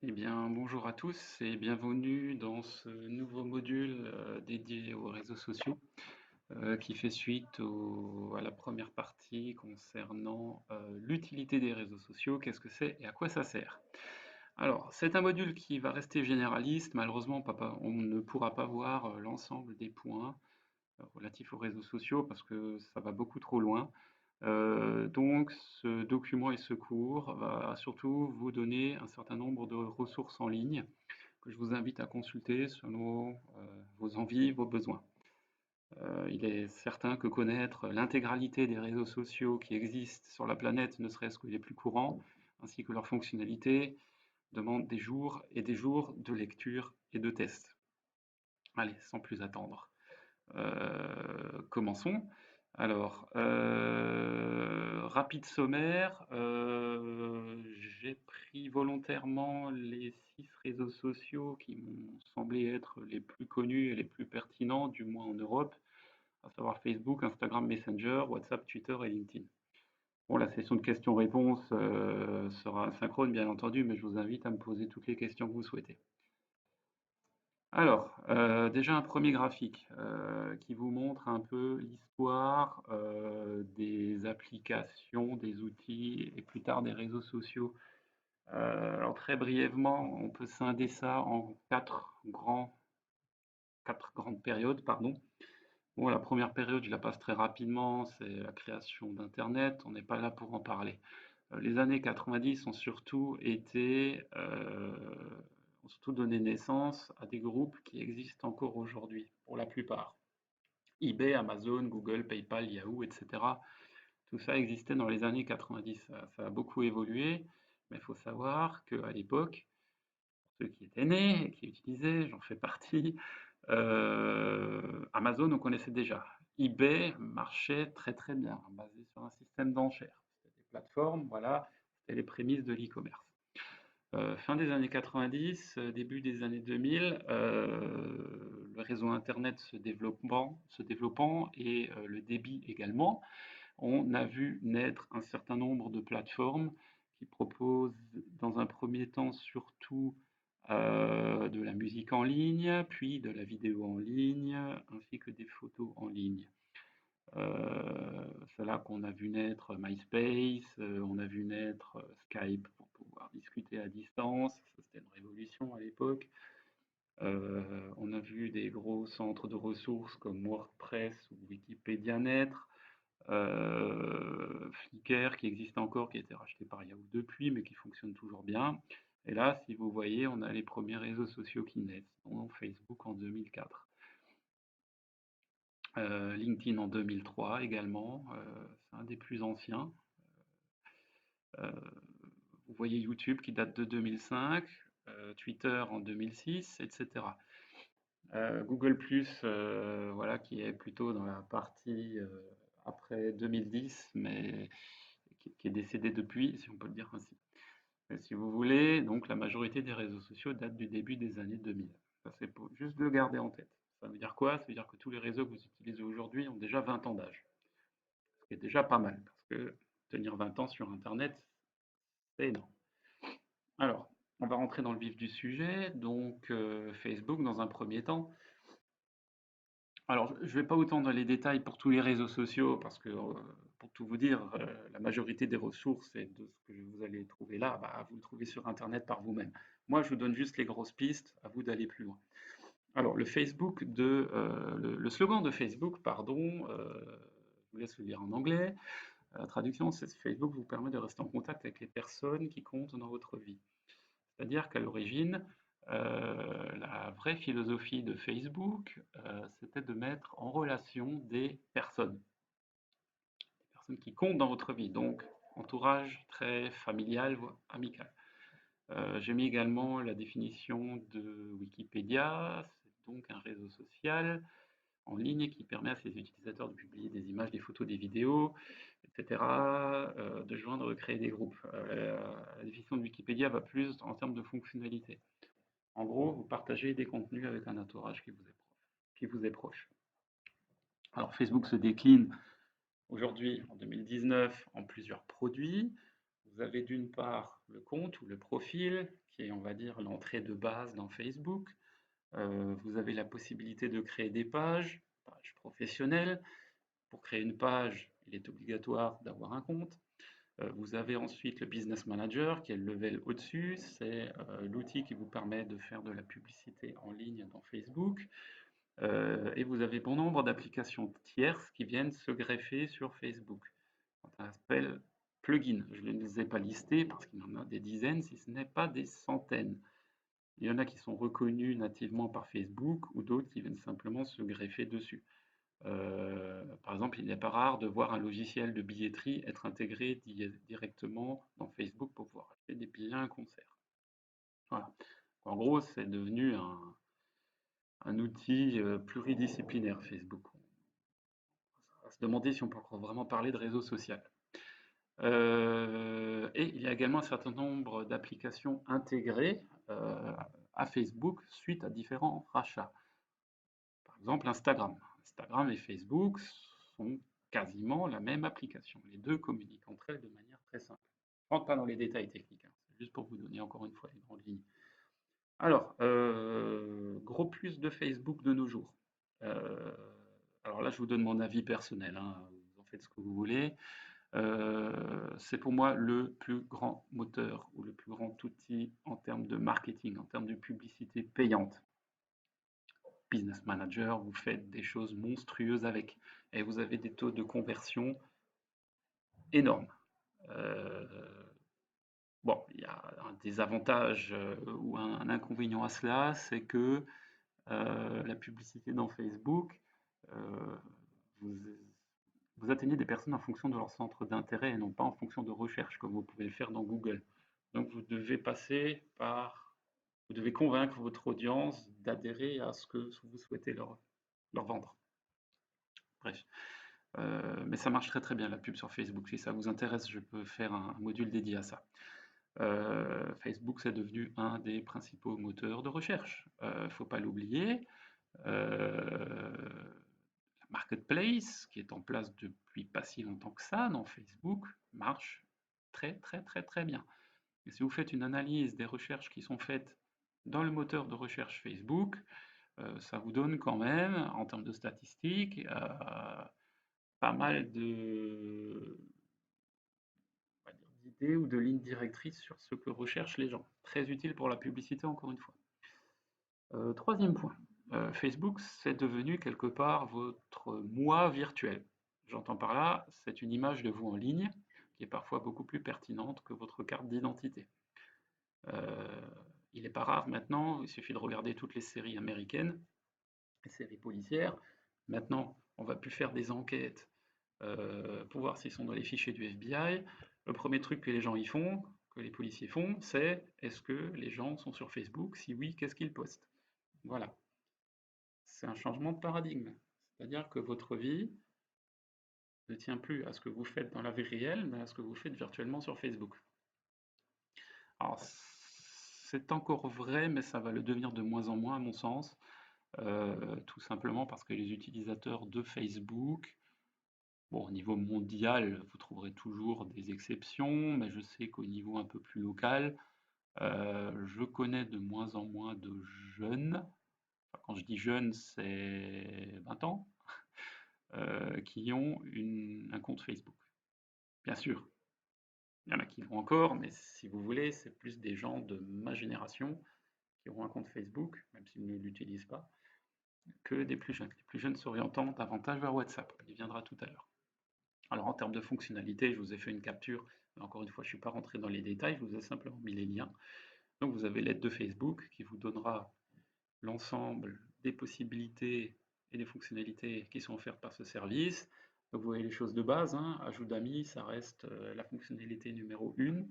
Eh bien, bonjour à tous et bienvenue dans ce nouveau module dédié aux réseaux sociaux qui fait suite à la première partie concernant l'utilité des réseaux sociaux, qu'est-ce que c'est et à quoi ça sert. Alors, c'est un module qui va rester généraliste, malheureusement on ne pourra pas voir l'ensemble des points relatifs aux réseaux sociaux parce que ça va beaucoup trop loin. Donc ce document et ce cours va surtout vous donner un certain nombre de ressources en ligne que je vous invite à consulter selon vos envies, vos besoins. Il est certain que connaître l'intégralité des réseaux sociaux qui existent sur la planète, ne serait-ce que les plus courants, ainsi que leurs fonctionnalités, demande des jours et des jours de lecture et de tests. Allez, sans plus attendre. Commençons. Alors, rapide sommaire, j'ai pris volontairement les 6 réseaux sociaux qui m'ont semblé être les plus connus et les plus pertinents, du moins en Europe, à savoir Facebook, Instagram Messenger, WhatsApp, Twitter et LinkedIn. Bon, la session de questions-réponses sera asynchrone, bien entendu, mais je vous invite à me poser toutes les questions que vous souhaitez. Alors, déjà un premier graphique qui vous montre un peu l'histoire des applications, des outils et plus tard des réseaux sociaux. Alors très brièvement, on peut scinder ça en quatre grandes périodes, pardon. Bon, la première période, je la passe très rapidement, c'est la création d'Internet, on n'est pas là pour en parler. Les années 90 ont surtout donné naissance à des groupes qui existent encore aujourd'hui, pour la plupart. eBay, Amazon, Google, PayPal, Yahoo, etc. Tout ça existait dans les années 90. Ça a beaucoup évolué, mais il faut savoir qu'à l'époque, pour ceux qui étaient nés et qui utilisaient, j'en fais partie, Amazon, on connaissait déjà. eBay marchait très très bien, basé sur un système d'enchères. C'était des plateformes, voilà, c'était les prémices de l'e-commerce. Fin des années 90, début des années 2000, le réseau internet se développant et le débit également, on a vu naître un certain nombre de plateformes qui proposent dans un premier temps surtout de la musique en ligne, puis de la vidéo en ligne, ainsi que des photos en ligne. C'est là qu'on a vu naître MySpace, on a vu naître Skype pour pouvoir discuter à distance, c'était une révolution à l'époque. On a vu des gros centres de ressources comme WordPress ou Wikipédia naître, Flickr qui existe encore, qui a été racheté par Yahoo depuis, mais qui fonctionne toujours bien. Et là, si vous voyez, on a les premiers réseaux sociaux qui naissent, dont Facebook en 2004. LinkedIn en 2003 également, c'est un des plus anciens. Vous voyez YouTube qui date de 2005, Twitter en 2006, etc. Google+, voilà, qui est plutôt dans la partie après 2010, mais qui est décédé depuis, si on peut le dire ainsi. Mais si vous voulez, donc la majorité des réseaux sociaux datent du début des années 2000. Ça, c'est pour juste le garder en tête. Ça veut dire quoi? Ça veut dire que tous les réseaux que vous utilisez aujourd'hui ont déjà 20 ans d'âge. Ce qui est déjà pas mal, parce que tenir 20 ans sur Internet, c'est énorme. Alors, on va rentrer dans le vif du sujet. Donc, Facebook, dans un premier temps. Alors, je ne vais pas autant dans les détails pour tous les réseaux sociaux, parce que, pour tout vous dire, la majorité des ressources et de ce que vous allez trouver là, bah, vous le trouvez sur Internet par vous-même. Moi, je vous donne juste les grosses pistes, à vous d'aller plus loin. Alors, le slogan de Facebook, pardon, je vous laisse le lire en anglais. La traduction, c'est Facebook vous permet de rester en contact avec les personnes qui comptent dans votre vie. C'est-à-dire qu'à l'origine, la vraie philosophie de Facebook, c'était de mettre en relation des personnes qui comptent dans votre vie, donc entourage très familial, voire amical. J'ai mis également la définition de Wikipédia, c'est donc un réseau social en ligne qui permet à ses utilisateurs de publier des images, des photos, des vidéos, etc., de joindre, de créer des groupes. La définition de Wikipédia va plus en termes de fonctionnalité. En gros, vous partagez des contenus avec un entourage qui vous est proche. Alors Facebook se décline aujourd'hui, en 2019, en plusieurs produits. Vous avez d'une part le compte ou le profil, qui est, on va dire, l'entrée de base dans Facebook. Vous avez la possibilité de créer des pages professionnelles. Pour créer une page, il est obligatoire d'avoir un compte. Vous avez ensuite le Business Manager, qui est le level au-dessus. C'est l'outil qui vous permet de faire de la publicité en ligne dans Facebook. Et vous avez bon nombre d'applications tierces qui viennent se greffer sur Facebook. Ça s'appelle plugins. Je ne les ai pas listés parce qu'il y en a des dizaines, si ce n'est pas des centaines. Il y en a qui sont reconnus nativement par Facebook ou d'autres qui viennent simplement se greffer dessus. Par exemple, il n'est pas rare de voir un logiciel de billetterie être intégré directement dans Facebook pour pouvoir acheter des billets à un concert. Voilà. En gros, c'est devenu un outil pluridisciplinaire, Facebook. On va se demander si on peut encore vraiment parler de réseau social. Et il y a également un certain nombre d'applications intégrées à Facebook suite à différents rachats. Par exemple, Instagram. Instagram et Facebook sont quasiment la même application. Les deux communiquent entre elles de manière très simple. Je ne rentre pas dans les détails techniques, hein. C'est juste pour vous donner encore une fois les grandes lignes. Alors, gros plus de Facebook de nos jours. Alors là, je vous donne mon avis personnel, hein, vous en faites ce que vous voulez. C'est pour moi le plus grand moteur ou le plus grand outil en termes de marketing, en termes de publicité payante. Business Manager, vous faites des choses monstrueuses avec et vous avez des taux de conversion énormes. Bon, il y a un désavantage ou un inconvénient à cela, c'est que la publicité dans Facebook, vous, vous atteignez des personnes en fonction de leur centre d'intérêt et non pas en fonction de recherche, comme vous pouvez le faire dans Google. Donc vous devez vous devez convaincre votre audience d'adhérer à ce que vous souhaitez leur vendre. Bref. Mais ça marche très très bien la pub sur Facebook. Si ça vous intéresse, je peux faire un module dédié à ça. Facebook, c'est devenu un des principaux moteurs de recherche. Il ne faut pas l'oublier. La Marketplace, qui est en place depuis pas si longtemps que ça dans Facebook, marche très très très très bien. Et si vous faites une analyse des recherches qui sont faites dans le moteur de recherche Facebook, ça vous donne quand même, en termes de statistiques, pas mal d'idées ou de lignes directrices sur ce que recherchent les gens. Très utile pour la publicité, encore une fois. Troisième point, Facebook, c'est devenu quelque part votre moi virtuel. J'entends par là, c'est une image de vous en ligne qui est parfois beaucoup plus pertinente que votre carte d'identité. Il n'est pas rare maintenant, il suffit de regarder toutes les séries américaines, les séries policières. Maintenant, on va plus faire des enquêtes pour voir s'ils sont dans les fichiers du FBI. Le premier truc que les gens y font, que les policiers font, c'est est-ce que les gens sont sur Facebook? Si oui, qu'est-ce qu'ils postent? Voilà. C'est un changement de paradigme. C'est-à-dire que votre vie ne tient plus à ce que vous faites dans la vie réelle, mais à ce que vous faites virtuellement sur Facebook. Alors, c'est encore vrai, mais ça va le devenir de moins en moins à mon sens, tout simplement parce que les utilisateurs de Facebook, bon, au niveau mondial, vous trouverez toujours des exceptions, mais je sais qu'au niveau un peu plus local, je connais de moins en moins de jeunes, enfin, quand je dis jeunes, c'est 20 ans, qui ont un compte Facebook. Bien sûr, il y en a qui l'ont encore, mais si vous voulez, c'est plus des gens de ma génération qui auront un compte Facebook, même s'ils ne l'utilisent pas, que des plus jeunes. Les plus jeunes s'orientant davantage vers WhatsApp. On y viendra tout à l'heure. Alors en termes de fonctionnalité, je vous ai fait une capture, mais encore une fois, je ne suis pas rentré dans les détails, je vous ai simplement mis les liens. Donc vous avez l'aide de Facebook qui vous donnera l'ensemble des possibilités et des fonctionnalités qui sont offertes par ce service. Donc vous voyez les choses de base, hein. Ajout d'amis, ça reste la fonctionnalité numéro 1.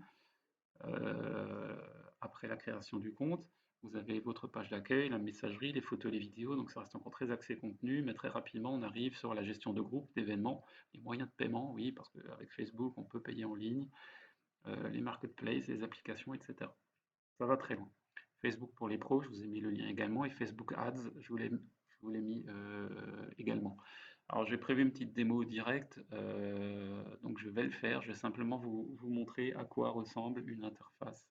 Après la création du compte, vous avez votre page d'accueil, la messagerie, les photos, les vidéos, donc ça reste encore très axé contenu, mais très rapidement on arrive sur la gestion de groupe, d'événements, les moyens de paiement, oui, parce qu'avec Facebook on peut payer en ligne, les marketplaces, les applications, etc. Ça va très loin. Facebook pour les pros, je vous ai mis le lien également, et Facebook Ads, je vous l'ai mis également. Alors j'ai prévu une petite démo directe, donc je vais le faire. Je vais simplement vous montrer à quoi ressemble une interface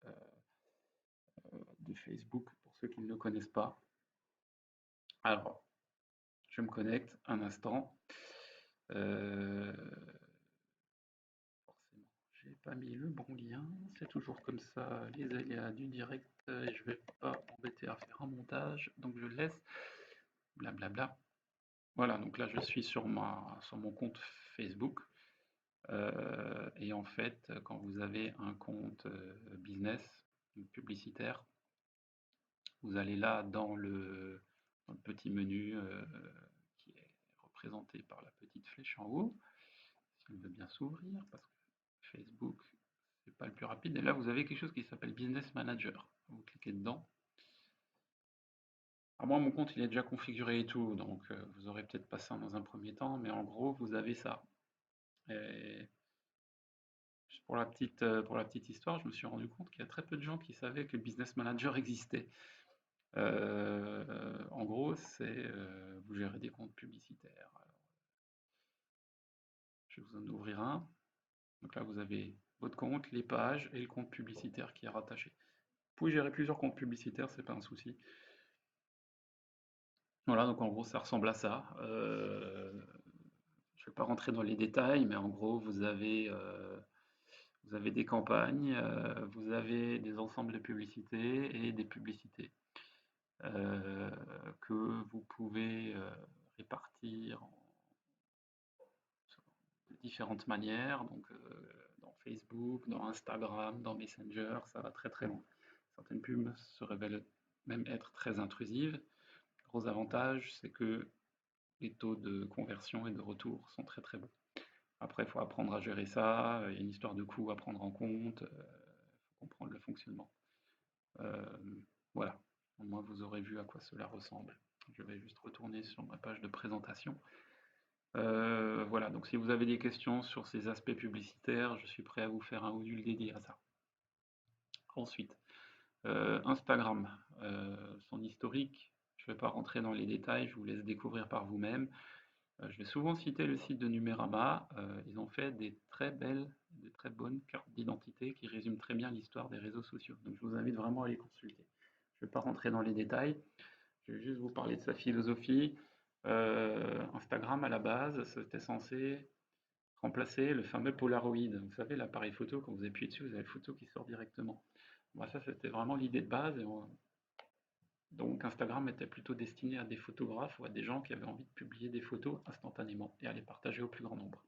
de Facebook pour ceux qui ne le connaissent pas. Alors, je me connecte un instant. Forcément, j'ai pas mis le bon lien. C'est toujours comme ça, les aléas du direct. Et je vais pas m'embêter à faire un montage, donc je laisse. Blablabla. Voilà, donc là je suis sur mon compte Facebook. Et en fait, quand vous avez un compte business, publicitaire, vous allez là dans le petit menu qui est représenté par la petite flèche en haut, si elle veut bien s'ouvrir, parce que Facebook, c'est pas le plus rapide. Et là, vous avez quelque chose qui s'appelle Business Manager. Vous cliquez dedans. Alors moi, mon compte, il est déjà configuré et tout, donc vous aurez peut-être pas ça dans un premier temps, mais en gros, vous avez ça. Et juste pour la petite histoire, je me suis rendu compte qu'il y a très peu de gens qui savaient que le Business Manager existait. En gros, c'est vous gérez des comptes publicitaires. Alors, je vais vous en ouvrir un. Donc là, vous avez votre compte, les pages et le compte publicitaire qui est rattaché. Vous pouvez gérer plusieurs comptes publicitaires, c'est pas un souci. Voilà, donc en gros, ça ressemble à ça. Je ne vais pas rentrer dans les détails, mais en gros, vous avez des campagnes, vous avez des ensembles de publicités et des publicités euh, que vous pouvez répartir de différentes manières, donc dans Facebook, dans Instagram, dans Messenger, ça va très très loin. Certaines pubs se révèlent même être très intrusives. Gros avantage, c'est que les taux de conversion et de retour sont très très bons. Après, il faut apprendre à gérer ça, il y a une histoire de coût à prendre en compte, il faut comprendre le fonctionnement. Euh, voilà, au moins vous aurez vu à quoi cela ressemble. Je vais juste retourner sur ma page de présentation. Voilà, donc si vous avez des questions sur ces aspects publicitaires, je suis prêt à vous faire un module dédié à ça. Ensuite, Instagram, son historique, je ne vais pas rentrer dans les détails, je vous laisse découvrir par vous-même. Je vais souvent citer le site de Numérama, ils ont fait des très belles, des très bonnes cartes d'identité qui résument très bien l'histoire des réseaux sociaux. Donc je vous invite vraiment à les consulter. Je ne vais pas rentrer dans les détails, je vais juste vous parler de sa philosophie. Instagram, à la base, c'était censé remplacer le fameux Polaroid. Vous savez, l'appareil photo, quand vous appuyez dessus, vous avez la photo qui sort directement. Bon, ça, c'était vraiment l'idée de base. Donc Instagram était plutôt destiné à des photographes ou à des gens qui avaient envie de publier des photos instantanément et à les partager au plus grand nombre.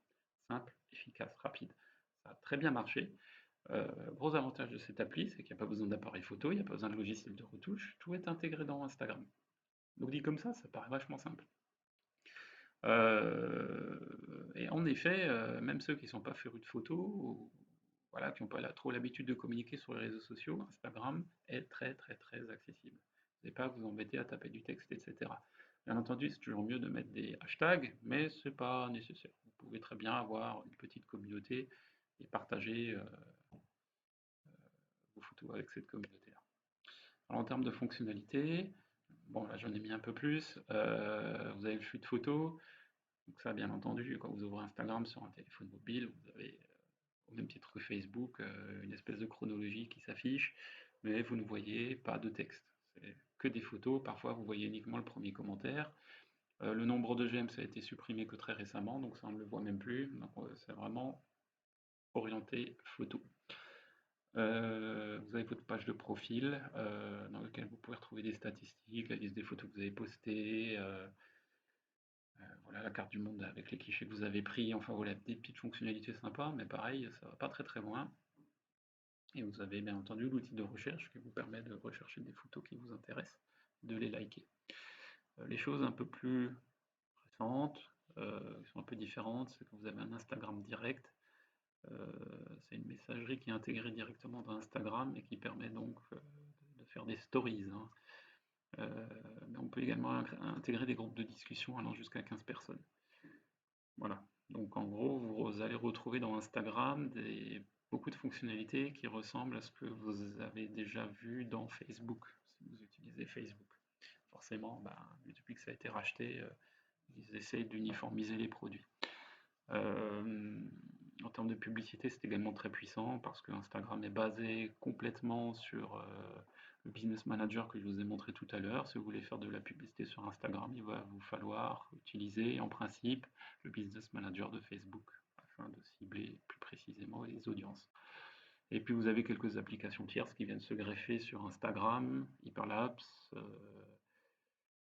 Simple, efficace, rapide. Ça a très bien marché. Gros avantage de cette appli, c'est qu'il n'y a pas besoin d'appareil photo, il n'y a pas besoin de logiciel de retouche, tout est intégré dans Instagram. Donc dit comme ça paraît vachement simple. Et en effet, même ceux qui ne sont pas férus de photos, ou, voilà, qui n'ont pas trop l'habitude de communiquer sur les réseaux sociaux, Instagram est très très très accessible. Vous n'avez pas à vous embêter à taper du texte, etc. Bien entendu, c'est toujours mieux de mettre des hashtags, mais ce n'est pas nécessaire. Vous pouvez très bien avoir une petite communauté et partager vos photos avec cette communauté-là. Alors, en termes de fonctionnalité, bon là j'en ai mis un peu plus, vous avez le flux de photos, donc ça, bien entendu, quand vous ouvrez Instagram sur un téléphone mobile, vous avez, au même titre que Facebook, une espèce de chronologie qui s'affiche, mais vous ne voyez pas de texte. C'est que des photos, parfois vous voyez uniquement le premier commentaire. Le nombre de j'aime, ça a été supprimé que très récemment, donc ça on ne le voit même plus. Donc c'est vraiment orienté photo. Vous avez votre page de profil dans laquelle vous pouvez retrouver des statistiques, la liste des photos que vous avez postées, voilà la carte du monde avec les clichés que vous avez pris, enfin voilà, des petites fonctionnalités sympas, mais pareil, ça va pas très très loin. Et vous avez bien entendu l'outil de recherche qui vous permet de rechercher des photos qui vous intéressent, de les liker. Les choses un peu plus récentes, qui sont un peu différentes, c'est que vous avez un Instagram direct. C'est une messagerie qui est intégrée directement dans Instagram et qui permet donc de faire des stories, hein. Mais on peut également intégrer des groupes de discussion allant jusqu'à 15 personnes. Voilà. Donc en gros, vous allez retrouver dans Instagram beaucoup de fonctionnalités qui ressemblent à ce que vous avez déjà vu dans Facebook, si vous utilisez Facebook. Forcément, bah, depuis que ça a été racheté, Ils essayent d'uniformiser les produits. En termes de publicité, c'est également très puissant parce que Instagram est basé complètement sur le Business Manager que je vous ai montré tout à l'heure. Si vous voulez faire de la publicité sur Instagram, il va vous falloir utiliser en principe le Business Manager de Facebook afin de cibler plus précisément les audiences. Et puis vous avez quelques applications tierces qui viennent se greffer sur Instagram, Hyperlapse,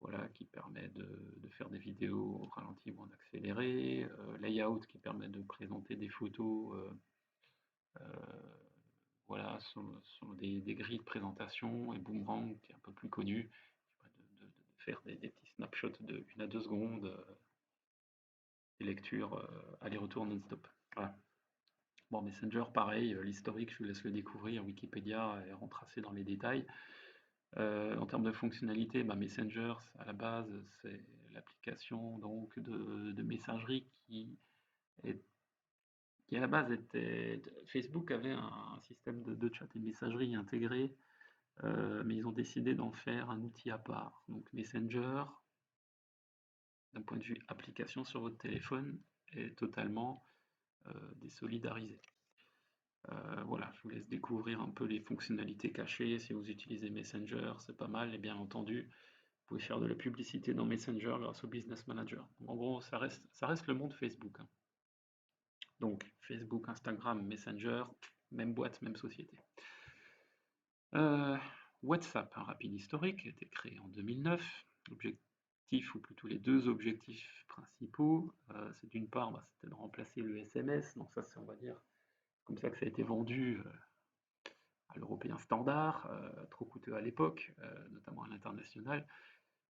voilà, qui permet de faire des vidéos au ralenti ou en accéléré, Layout qui permet de présenter des photos, voilà, sur des grilles de présentation, et Boomerang qui est un peu plus connu, qui permet de faire des petits snapshots de 1 à 2 secondes, des lectures aller-retour non-stop. Voilà. Bon, Messenger, pareil, l'historique, je vous laisse le découvrir, Wikipédia est retracé dans les détails. En termes de fonctionnalité, Messenger, à la base, c'est l'application donc de messagerie qui à la base était. Facebook avait un système de chat et de messagerie intégré, mais ils ont décidé d'en faire un outil à part. Donc Messenger, d'un point de vue application sur votre téléphone, est totalement désolidarisé. Voilà, je vous laisse découvrir un peu les fonctionnalités cachées. Si vous utilisez Messenger, c'est pas mal, et bien entendu, vous pouvez faire de la publicité dans Messenger grâce au Business Manager. En gros, ça reste le monde Facebook, hein. Donc, Facebook, Instagram, Messenger, même boîte, même société. WhatsApp, un rapide historique, a été créé en 2009. L'objectif, ou plutôt les deux objectifs principaux, c'est d'une part, c'était de remplacer le SMS. Donc ça, c'est, on va dire, comme ça que ça a été vendu à l'européen standard, trop coûteux à l'époque, notamment à l'international.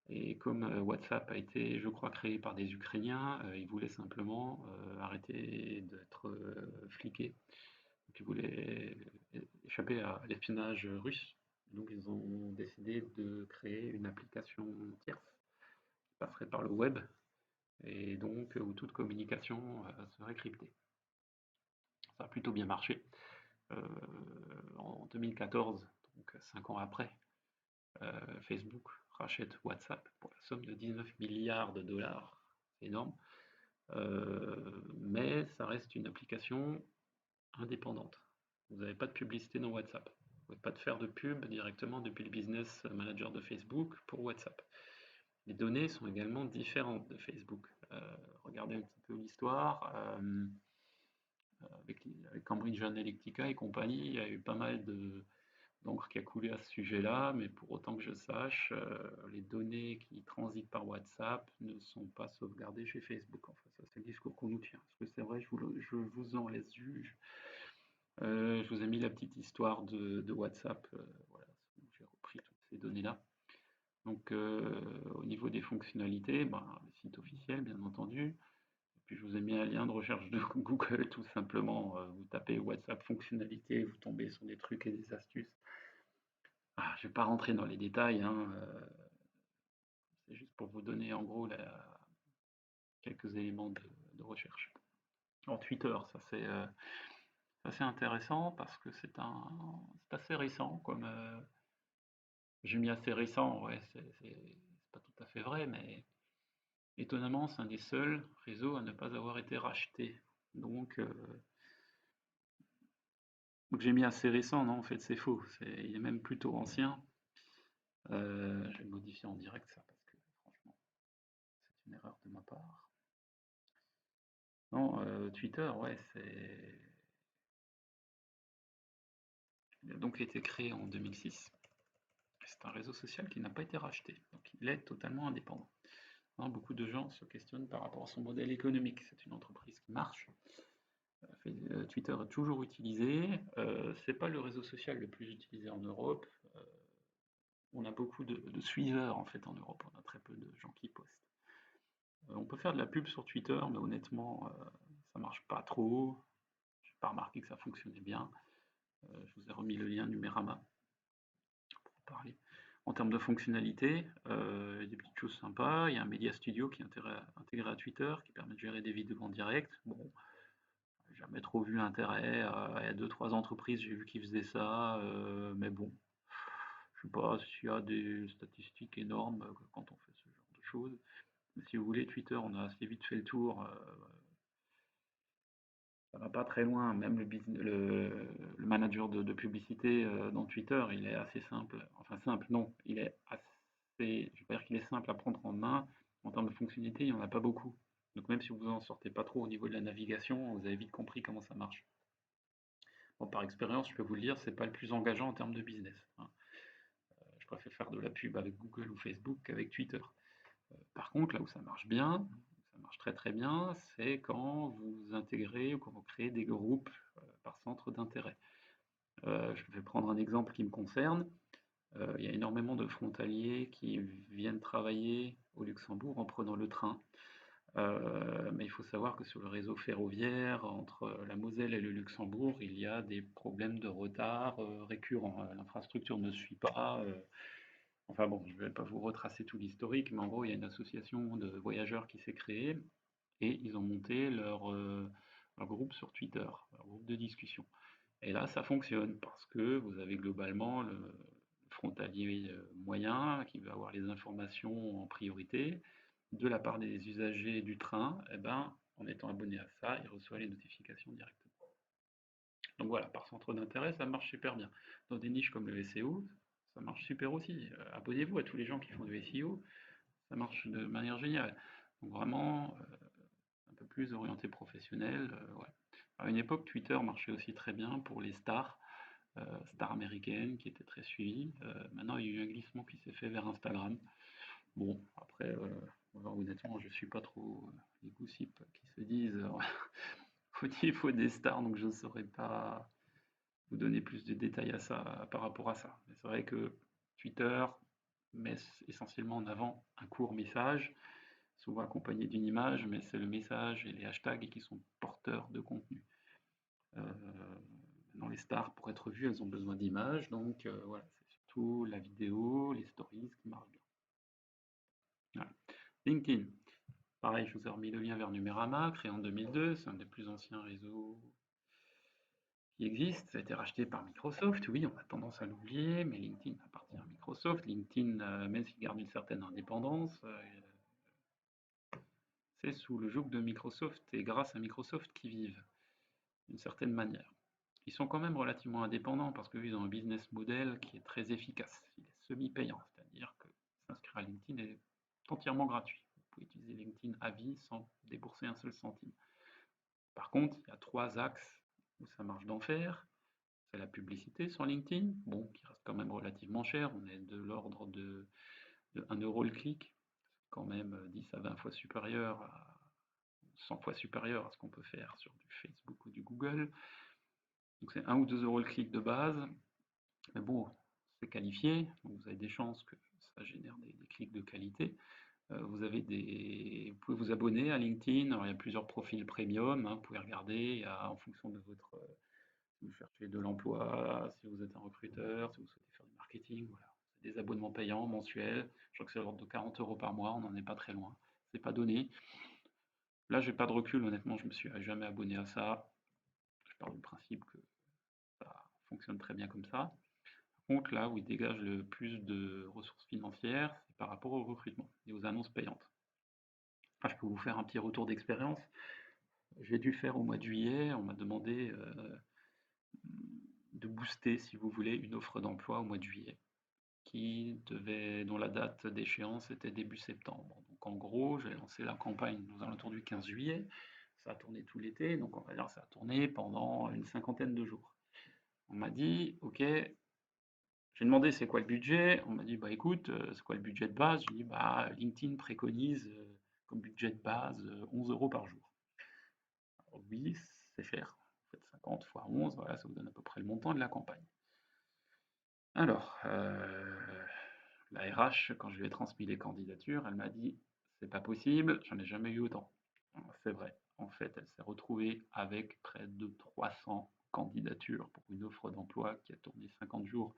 Et comme WhatsApp a été, je crois, créé par des Ukrainiens, ils voulaient simplement arrêter d'être fliqués. Donc ils voulaient échapper à l'espionnage russe. Donc ils ont décidé de créer une application tierce qui passerait par le web et donc où toute communication serait cryptée. Ça a plutôt bien marché. En 2014, donc 5 ans après, Facebook rachète WhatsApp pour la somme de 19 milliards de dollars. C'est énorme. Mais ça reste une application indépendante. Vous n'avez pas de publicité dans WhatsApp. Vous ne pouvez pas faire de pub directement depuis le Business Manager de Facebook pour WhatsApp. Les données sont également différentes de Facebook. Regardez un petit peu l'histoire. Avec Cambridge Analytica et compagnie, il y a eu pas mal d'encre qui a coulé à ce sujet-là, mais pour autant que je sache, les données qui transitent par WhatsApp ne sont pas sauvegardées chez Facebook. Enfin, ça, c'est le discours qu'on nous tient. Est-ce que c'est vrai? Je vous en laisse juge. Je vous ai mis la petite histoire de WhatsApp, voilà, où j'ai repris toutes ces données-là. Donc, au niveau des fonctionnalités, le site officiel, bien entendu. Et puis, je vous ai mis un lien de recherche de Google, tout simplement. Vous tapez WhatsApp fonctionnalité, vous tombez sur des trucs et des astuces. Je ne vais pas rentrer dans les détails, hein, c'est juste pour vous donner en gros quelques éléments de recherche. En Twitter, ça c'est assez intéressant parce que c'est assez récent comme. J'ai mis assez récent, ouais, c'est pas tout à fait vrai, mais étonnamment, c'est un des seuls réseaux à ne pas avoir été racheté. Donc j'ai mis assez récent, non, en fait, c'est faux. Il est même plutôt ancien. Je vais modifier en direct ça parce que franchement, c'est une erreur de ma part. Non, Twitter, ouais, il a donc été créé en 2006. C'est un réseau social qui n'a pas été racheté, donc il est totalement indépendant. Hein, beaucoup de gens se questionnent par rapport à son modèle économique. C'est une entreprise qui marche. Twitter est toujours utilisé. C'est pas le réseau social le plus utilisé en Europe. On a beaucoup de suiveurs en fait en Europe. On a très peu de gens qui postent. On peut faire de la pub sur Twitter, mais honnêtement, ça marche pas trop. J'ai pas remarqué que ça fonctionnait bien. Je vous ai remis le lien Numérama pour en parler. En termes de fonctionnalité, il y a des petites choses sympas. Il y a un Media Studio qui est intégré à Twitter, qui permet de gérer des vidéos en direct. Bon, j'ai jamais trop vu l'intérêt. Il y a 2-3 entreprises, j'ai vu qui faisaient ça, mais bon, je sais pas s'il y a des statistiques énormes quand on fait ce genre de choses. Si vous voulez, Twitter, on a assez vite fait le tour. Ça va pas très loin. Même le manager de publicité dans Twitter, il est assez simple. Enfin, simple, non. Il est assez. Je vais pas dire qu'il est simple à prendre en main. En termes de fonctionnalité, il n'y en a pas beaucoup. Donc, même si vous en sortez pas trop au niveau de la navigation, vous avez vite compris comment ça marche. Bon, par expérience, je peux vous le dire, c'est pas le plus engageant en termes de business, hein. Je préfère faire de la pub avec Google ou Facebook qu'avec Twitter. Par contre, là où ça marche bien, ça marche très très bien, c'est quand vous intégrez ou quand vous créez des groupes par centre d'intérêt. Je vais prendre un exemple qui me concerne. Il y a énormément de frontaliers qui viennent travailler au Luxembourg en prenant le train. Mais il faut savoir que sur le réseau ferroviaire, entre la Moselle et le Luxembourg, il y a des problèmes de retard récurrents. L'infrastructure ne suit pas. Enfin bon, je ne vais pas vous retracer tout l'historique, mais en gros, il y a une association de voyageurs qui s'est créée et ils ont monté leur groupe sur Twitter, leur groupe de discussion. Et là, ça fonctionne parce que vous avez globalement le frontalier moyen qui va avoir les informations en priorité. De la part des usagers du train, eh ben, en étant abonné à ça, il reçoit les notifications directement. Donc voilà, par centre d'intérêt, ça marche super bien. Dans des niches comme le SEO, ça marche super aussi. Abonnez-vous à tous les gens qui font du SEO, ça marche de manière géniale. Donc vraiment, un peu plus orienté professionnel. Ouais. À une époque, Twitter marchait aussi très bien pour les stars américaines qui étaient très suivies. Maintenant, il y a eu un glissement qui s'est fait vers Instagram. Bon, après, honnêtement, je suis pas trop les gossips qui se disent il faut des stars, donc je ne saurais pas vous donner plus de détails à ça, par rapport à ça. Mais c'est vrai que Twitter met essentiellement en avant un court message, souvent accompagné d'une image, mais c'est le message et les hashtags qui sont porteurs de contenu. Dans les stars, pour être vues, elles ont besoin d'images, donc voilà, c'est surtout la vidéo, les stories qui marchent bien. Voilà. LinkedIn, pareil, je vous ai remis le lien vers Numérama, créé en 2002, c'est un des plus anciens réseaux qui existe. Ça a été racheté par Microsoft, oui, on a tendance à l'oublier, mais LinkedIn appartient à Microsoft. LinkedIn, même s'il garde une certaine indépendance, c'est sous le joug de Microsoft et grâce à Microsoft qu'ils vivent, d'une certaine manière. Ils sont quand même relativement indépendants parce qu'ils ont un business model qui est très efficace. Il est semi-payant, c'est-à-dire que s'inscrire à LinkedIn est entièrement gratuit. Vous pouvez utiliser LinkedIn à vie sans débourser un seul centime. Par contre, il y a 3 axes où ça marche d'enfer. C'est la publicité sur LinkedIn, bon, qui reste quand même relativement cher. On est de l'ordre de 1 euro le clic, quand même 10 à 20 fois supérieur, 100 fois supérieur à ce qu'on peut faire sur du Facebook ou du Google. Donc c'est 1 ou 2 euros le clic de base. Mais bon, c'est qualifié, donc vous avez des chances que ça génère des clics de qualité. Vous pouvez vous abonner à LinkedIn. Alors, il y a plusieurs profils premium, hein, vous pouvez regarder en fonction de votre. Si vous cherchez de l'emploi, si vous êtes un recruteur, si vous souhaitez faire du marketing, voilà. C'est des abonnements payants mensuels. Je crois que c'est à l'ordre de 40 euros par mois, on n'en est pas très loin. C'est pas donné. Là, j'ai pas de recul, honnêtement, je me suis jamais abonné à ça. Je pars du principe que ça fonctionne très bien comme ça. Par contre, là où il dégage le plus de ressources financières, c'est par rapport au recrutement et aux annonces payantes. Ah, je peux vous faire un petit retour d'expérience. J'ai dû faire au mois de juillet, on m'a demandé de booster, si vous voulez, une offre d'emploi au mois de juillet, dont la date d'échéance était début septembre. Donc en gros, j'ai lancé la campagne aux alentours du 15 juillet, ça a tourné tout l'été, donc on va dire que ça a tourné pendant une cinquantaine de jours. On m'a dit, ok, j'ai demandé c'est quoi le budget, on m'a dit bah écoute, c'est quoi le budget de base? J'ai dit bah LinkedIn préconise comme budget de base 11 euros par jour. Alors, oui, c'est cher. Vous faites 50 fois 11, voilà, ça vous donne à peu près le montant de la campagne. Alors, la RH, quand je lui ai transmis les candidatures, elle m'a dit c'est pas possible, j'en ai jamais eu autant. C'est vrai. En fait, elle s'est retrouvée avec près de 300 candidatures pour une offre d'emploi qui a tourné 50 jours.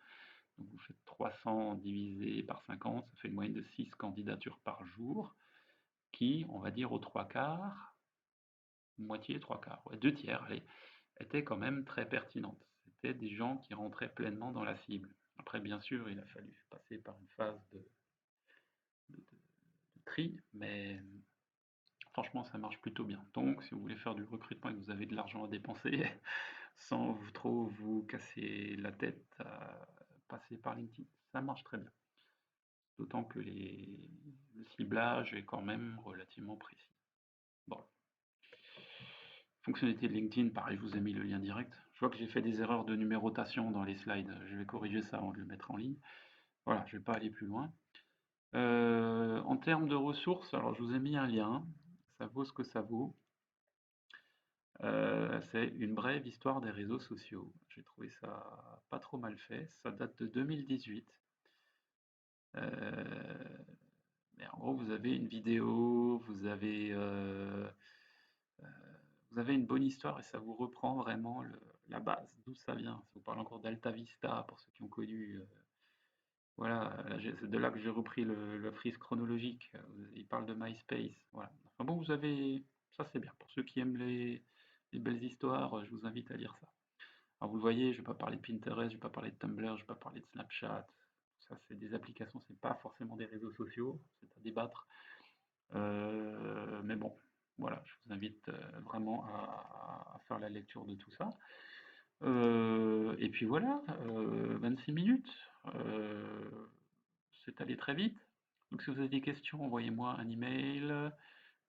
Donc vous faites 300 divisé par 50, ça fait une moyenne de 6 candidatures par jour, qui, on va dire aux 3 quarts, moitié, 3 quarts, ouais, 2 tiers, allez, étaient quand même très pertinentes. C'était des gens qui rentraient pleinement dans la cible. Après, bien sûr, il a fallu passer par une phase de tri, mais franchement, ça marche plutôt bien. Donc, si vous voulez faire du recrutement et que vous avez de l'argent à dépenser, sans trop vous casser la tête à passer par LinkedIn, ça marche très bien. D'autant que le ciblage est quand même relativement précis. Bon. Fonctionnalité de LinkedIn, pareil, je vous ai mis le lien direct. Je vois que j'ai fait des erreurs de numérotation dans les slides. Je vais corriger ça avant de le mettre en ligne. Voilà, je ne vais pas aller plus loin. En termes de ressources, alors je vous ai mis un lien. Ça vaut ce que ça vaut. C'est une brève histoire des réseaux sociaux. J'ai trouvé ça pas trop mal fait. Ça date de 2018. Mais en gros, vous avez une vidéo, vous avez une bonne histoire et ça vous reprend vraiment la base, d'où ça vient. Ça vous parle encore d'Alta Vista pour ceux qui ont connu. Voilà, c'est de là que j'ai repris la frise chronologique. Il parle de MySpace. Voilà. Enfin bon, ça c'est bien. Pour ceux qui aiment les belles histoires, je vous invite à lire ça. Alors vous le voyez, je ne vais pas parler de Pinterest, je ne vais pas parler de Tumblr, je ne vais pas parler de Snapchat. Ça, c'est des applications, c'est pas forcément des réseaux sociaux, c'est à débattre. Mais bon, voilà, je vous invite vraiment à faire la lecture de tout ça. Et puis voilà, 26 minutes. C'est allé très vite. Donc si vous avez des questions, envoyez-moi un email,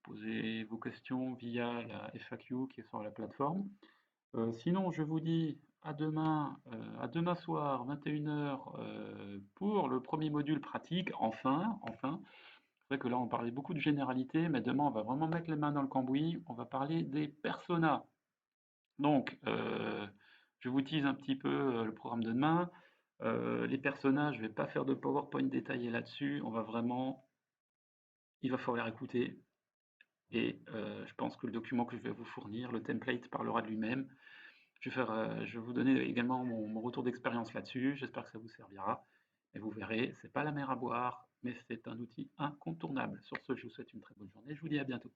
posez vos questions via la FAQ qui est sur la plateforme. Sinon, je vous dis à demain soir, 21h, pour le premier module pratique. Enfin. C'est vrai que là, on parlait beaucoup de généralité, mais demain, on va vraiment mettre les mains dans le cambouis. On va parler des personas. Donc, je vous tease un petit peu le programme de demain. Les personnages, je ne vais pas faire de PowerPoint détaillé là-dessus. Il va falloir écouter. Et je pense que le document que je vais vous fournir, le template, parlera de lui-même. Je vais vous donner également mon retour d'expérience là-dessus. J'espère que ça vous servira. Et vous verrez, c'est pas la mer à boire, mais c'est un outil incontournable. Sur ce, je vous souhaite une très bonne journée. Je vous dis à bientôt.